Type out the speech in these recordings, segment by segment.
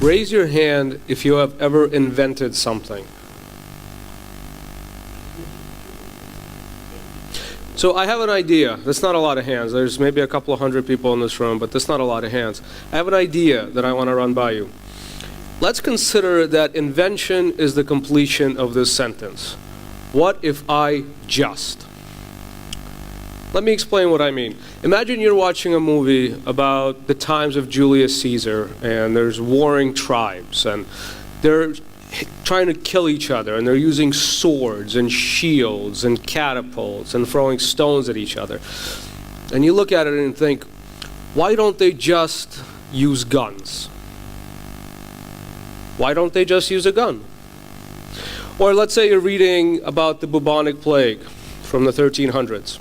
Raise your hand if you have ever invented something. So I have an idea. That's not a lot of hands. There's maybe a couple of hundred people in this room, but that's not a lot of hands. I have an idea that I want to run by you. Let's consider that invention is the completion of this sentence. What if I just? Let me explain what I mean. Imagine you're watching a movie about the times of Julius Caesar, and there's warring tribes, and they're trying to kill each other, and they're using swords and shields and catapults and throwing stones at each other. And you look at it and think, why don't they just use guns? Why don't they just use a gun? Or let's say you're reading about the bubonic plague from the 1300s.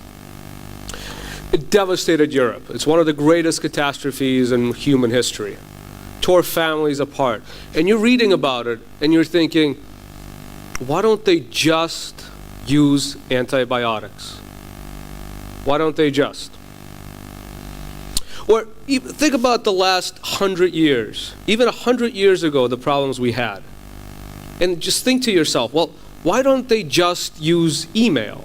It devastated Europe. It's one of the greatest catastrophes in human history. Tore families apart. And you're reading about it and you're thinking, why don't they just use antibiotics? Why don't they just? Or even think about the last 100 years. Even 100 years ago, the problems we had. And just think to yourself, well, why don't they just use email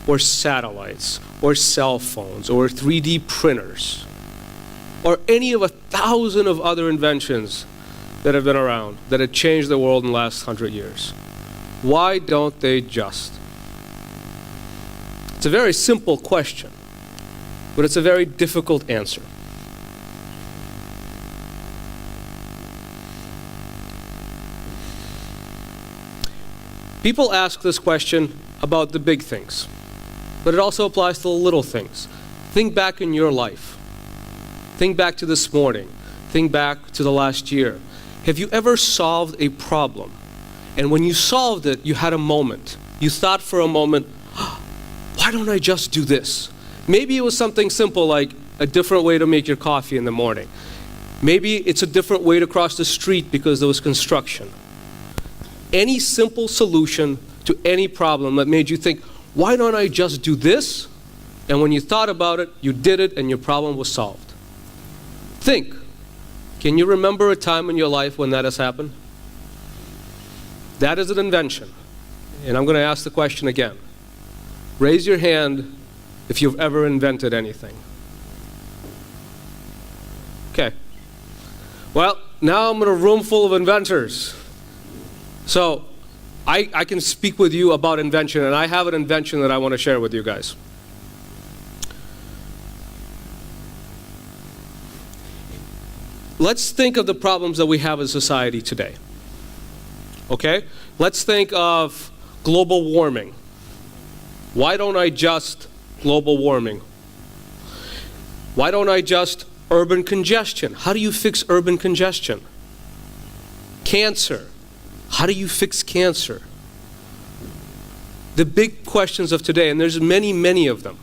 or satellites or cell phones or 3D printers or any of 1,000 of other inventions that have been around that have changed the world in the last 100 years? Why don't they just? It's a very simple question, but it's a very difficult answer. People ask this question about the big things, but it also applies to the little things. Think back in your life. Think back to this morning. Think back to the last year. Have you ever solved a problem? And when you solved it, you had a moment. You thought for a moment, why don't I just do this? Maybe it was something simple like a different way to make your coffee in the morning. Maybe it's a different way to cross the street because there was construction. Any simple solution to any problem that made you think, why don't I just do this? And when you thought about it, you did it and your problem was solved. Think. Can you remember a time in your life when that has happened? That is an invention. And I'm going to ask the question again. Raise your hand if you've ever invented anything. Okay. Well, now I'm in a room full of inventors. So I can speak with you about invention, and I have an invention that I want to share with you guys. Let's think of the problems that we have in society today. Okay? Let's think of global warming. Why don't I just global warming? Why don't I just urban congestion? How do you fix urban congestion? Cancer. How do you fix cancer? The big questions of today, and there's many, many of them.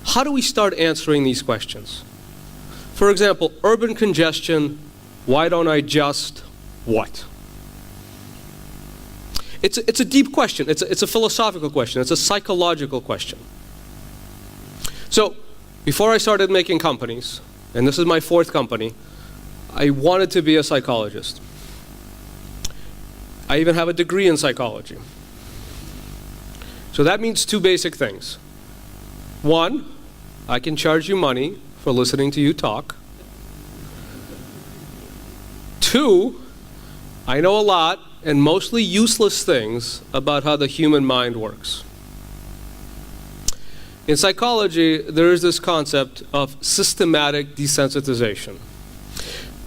How do we start answering these questions? For example, urban congestion, why don't I just what? It's a deep question. It's a philosophical question. It's a psychological question. So, before I started making companies, and this is my 4th company, I wanted to be a psychologist. I even have a degree in psychology. So that means 2 basic things. 1, I can charge you money for listening to you talk. 2, I know a lot and mostly useless things about how the human mind works. In psychology, there is this concept of systematic desensitization.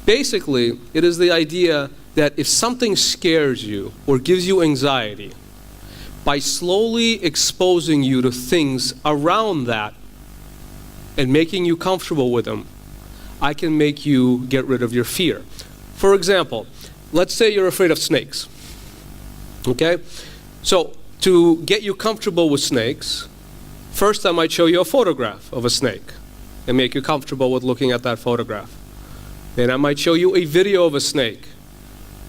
Basically, it is the idea that if something scares you or gives you anxiety, by slowly exposing you to things around that and making you comfortable with them, I can make you get rid of your fear. For example, let's say you're afraid of snakes. Okay? So, to get you comfortable with snakes, first I might show you a photograph of a snake and make you comfortable with looking at that photograph. Then I might show you a video of a snake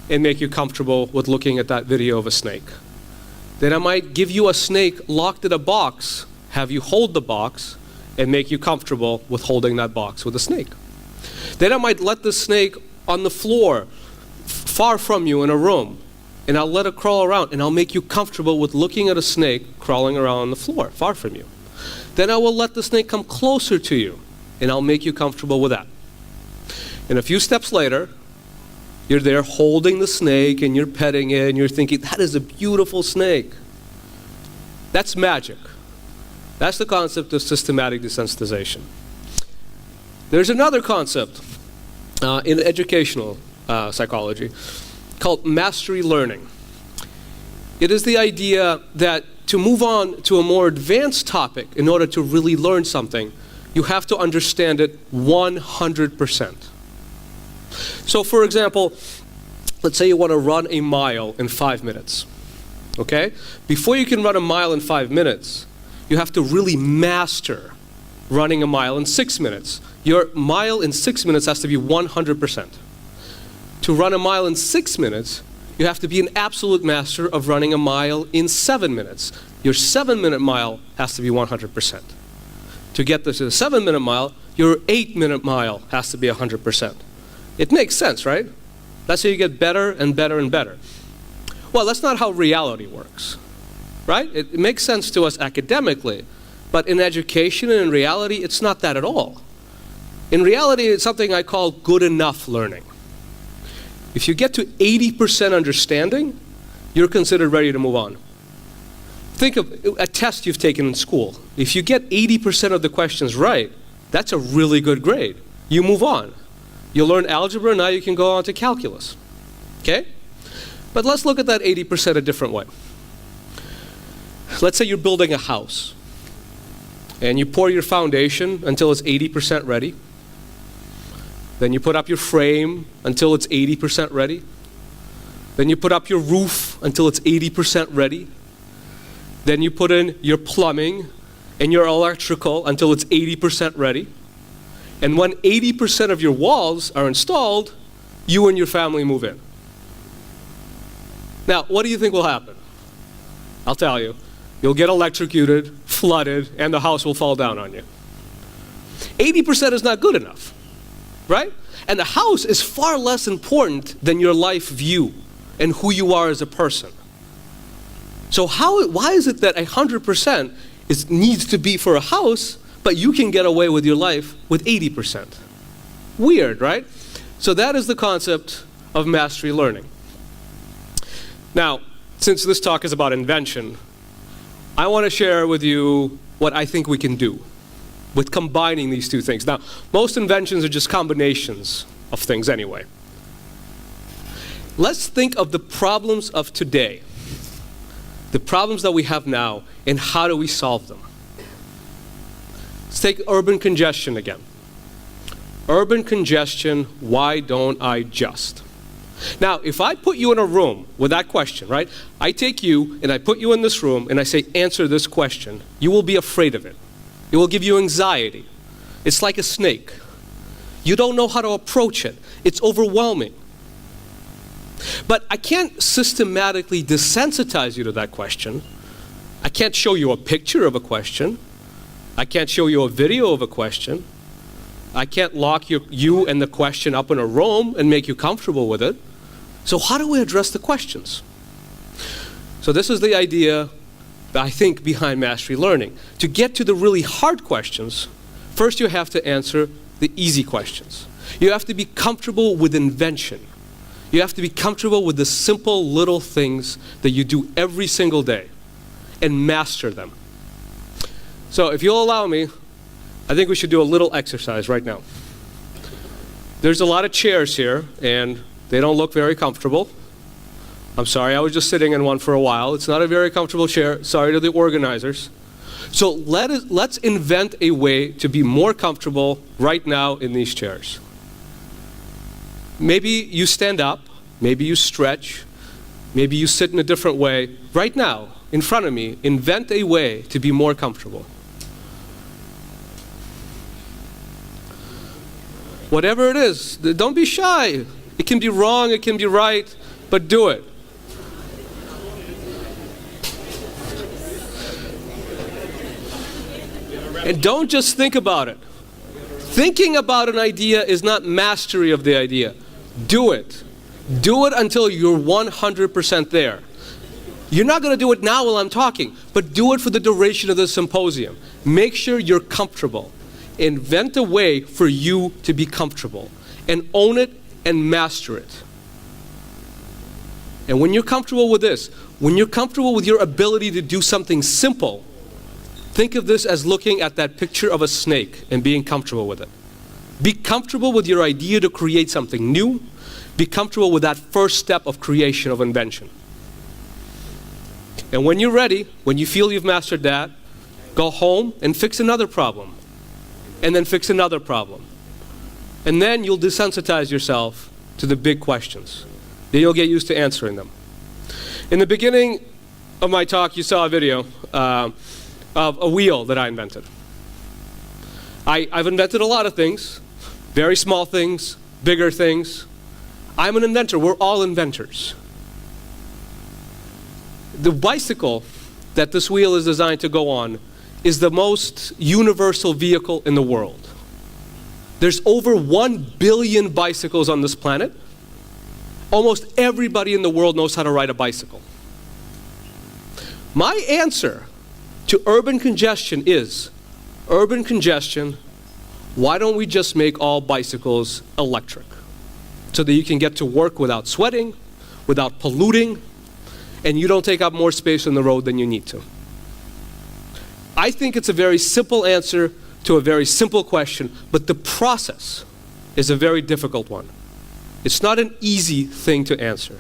and make you comfortable with looking at that video of a snake. Then I might give you a snake locked in a box, have you hold the box, and make you comfortable with holding that box with a snake. Then I might let the snake on the floor far from you in a room, and I'll let it crawl around, and I'll make you comfortable with looking at a snake crawling around on the floor, far from you. Then I will let the snake come closer to you, and I'll make you comfortable with that. And a few steps later, you're there holding the snake, and you're petting it, and you're thinking, that is a beautiful snake. That's magic. That's the concept of systematic desensitization. There's another concept in educational psychology called mastery learning. It is the idea that to move on to a more advanced topic in order to really learn something, you have to understand it 100%. So for example, let's say you want to run a mile in 5 minutes. Okay? Before you can run a mile in 5 minutes, you have to really master running a mile in 6 minutes. Your mile in 6 minutes has to be 100%. To run a mile in 6 minutes, you have to be an absolute master of running a mile in 7 minutes. Your 7-minute mile has to be 100%. To get to the 7-minute mile, your 8-minute mile has to be 100%. It makes sense, right? That's how you get better and better and better. Well, that's not how reality works, right? It makes sense to us academically, but in education and in reality, it's not that at all. In reality, it's something I call good enough learning. If you get to 80% understanding, you're considered ready to move on. Think of a test you've taken in school. If you get 80% of the questions right, that's a really good grade. You move on. You learn algebra, now you can go on to calculus. Okay? But let's look at that 80% a different way. Let's say you're building a house, and you pour your foundation until it's 80% ready. Then you put up your frame until it's 80% ready. Then you put up your roof until it's 80% ready. Then you put in your plumbing and your electrical until it's 80% ready. And when 80% of your walls are installed, you and your family move in. Now, what do you think will happen? I'll tell you. You'll get electrocuted, flooded, and the house will fall down on you. 80% is not good enough, right? And the house is far less important than your life view and who you are as a person. So why is it that 100% needs to be for a house, but you can get away with your life with 80%? Weird, right? So that is the concept of mastery learning. Now, since this talk is about invention, I want to share with you what I think we can do with combining these two things. Now, most inventions are just combinations of things anyway. Let's think of the problems of today, the problems that we have now, and how do we solve them? Let's take urban congestion again. Urban congestion, why don't I just? Now, if I put you in a room with that question, right? I take you and I put you in this room and I say, answer this question, you will be afraid of it. It will give you anxiety. It's like a snake. You don't know how to approach it. It's overwhelming. But I can't systematically desensitize you to that question. I can't show you a picture of a question. I can't show you a video of a question. I can't lock you and the question up in a room and make you comfortable with it. So how do we address the questions? So this is the idea, I think, behind mastery learning. To get to the really hard questions, first you have to answer the easy questions. You have to be comfortable with invention. You have to be comfortable with the simple little things that you do every single day and master them. So if you'll allow me, I think we should do a little exercise right now. There's a lot of chairs here, and they don't look very comfortable. I'm sorry, I was just sitting in one for a while. It's not a very comfortable chair. Sorry to the organizers. So let's invent a way to be more comfortable right now in these chairs. Maybe you stand up, maybe you stretch, maybe you sit in a different way. Right now, in front of me, invent a way to be more comfortable. Whatever it is, don't be shy. It can be wrong, it can be right, but do it. And don't just think about it. Thinking about an idea is not mastery of the idea. Do it. Do it until you're 100% there. You're not going to do it now while I'm talking, but do it for the duration of the symposium. Make sure you're comfortable. Invent a way for you to be comfortable, and own it and master it. And when you're comfortable with this, when you're comfortable with your ability to do something simple, think of this as looking at that picture of a snake and being comfortable with it. Be comfortable with your idea to create something new. Be comfortable with that first step of creation of invention. And when you're ready, when you feel you've mastered that, go home and fix another problem. And then fix another problem. And then you'll desensitize yourself to the big questions. Then you'll get used to answering them. In the beginning of my talk, you saw a video of a wheel that I invented. I've invented a lot of things, very small things, bigger things. I'm an inventor. We're all inventors. The bicycle that this wheel is designed to go on is the most universal vehicle in the world. There's over 1 billion bicycles on this planet. Almost everybody in the world knows how to ride a bicycle. My answer to urban congestion is, urban congestion, why don't we just make all bicycles electric? So that you can get to work without sweating, without polluting, and you don't take up more space on the road than you need to. I think it's a very simple answer to a very simple question, but the process is a very difficult one. It's not an easy thing to answer.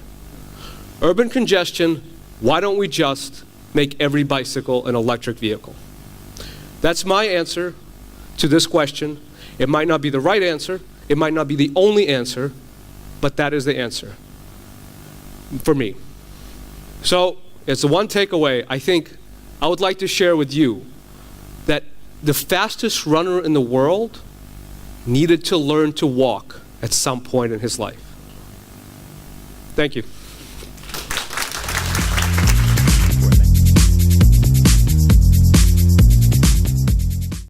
Urban congestion, why don't we just make every bicycle an electric vehicle? That's my answer to this question. It might not be the right answer, it might not be the only answer, but that is the answer for me. So, it's the one takeaway I think I would like to share with you, that the fastest runner in the world needed to learn to walk at some point in his life. Thank you.